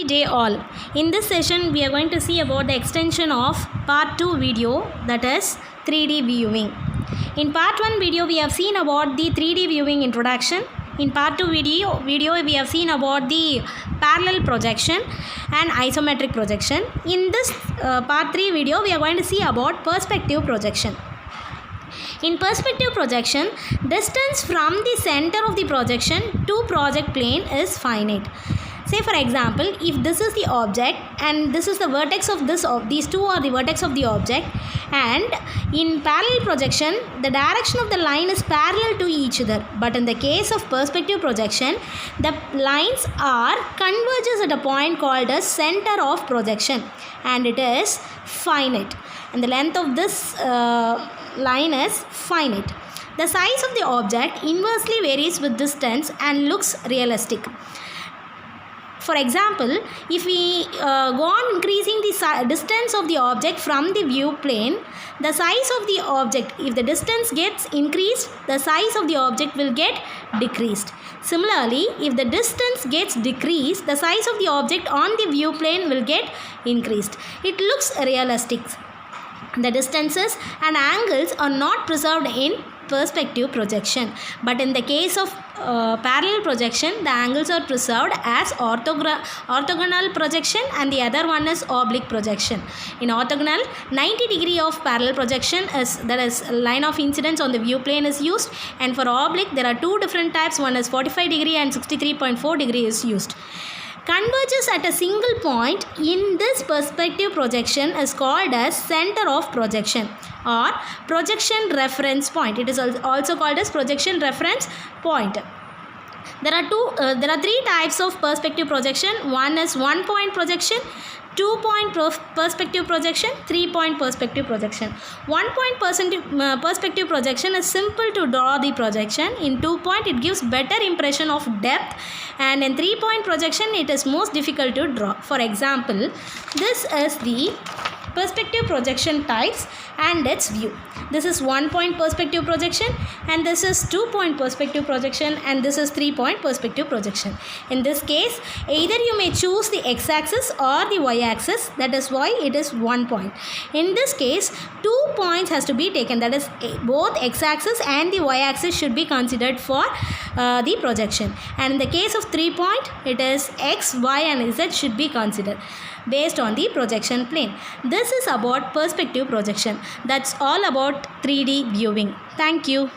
day all. In this session we are going to see about the extension of part 2 video, that is 3D viewing. In part 1 video we have seen about the 3D viewing introduction. In part 2 video we have seen about the parallel projection and isometric projection. In this part 3 video we are going to see about perspective projection. In perspective projection, distance from the center of the projection to project plane is finite. Say for example, if this is the object and this is the vertex of these two are the vertex of the object, and in parallel projection the direction of the line is parallel to each other, but in the case of perspective projection the lines are converges at a point called as center of projection and it is finite, and the length of this line is finite. The size of the object inversely varies with distance and looks realistic. For example, if we go on increasing the distance of the object from the view plane, the size of the object, if the distance gets increased, the size of the object will get decreased. Similarly, if the distance gets decreased, the size of the object on the view plane will get increased. It looks realistic. The distances and angles are not preserved in perspective projection, but in the case of parallel projection the angles are preserved as orthogonal projection, and the other one is oblique projection. In orthogonal, 90 degree of parallel projection is, that is line of incidence on the view plane, is used, and for oblique there are two different types, one is 45 degree and 63.4 degree is used. Converges at a single point in this perspective projection is called as center of projection or projection reference point. It is also called as projection reference point. There are three types of perspective projection. One is 1 point projection, 2 point perspective projection, 3 point perspective projection. 1 point perspective projection is simple to draw the projection. In 2 point it gives better impression of depth, and in 3 point projection it is most difficult to draw. For example, this is the perspective projection types and its view. This is 1 point perspective projection, and this is 2 point perspective projection, and this is 3 point perspective projection. In this case, either you may choose the x-axis or the y-axis, that is why it is 1 point. In this case, 2 points has to be taken, that is both x-axis and the y-axis should be considered for the projection, and in the case of 3 point it is x, y and z should be considered based on the projection plane. This is about perspective projection. That's all about 3D viewing. Thank you.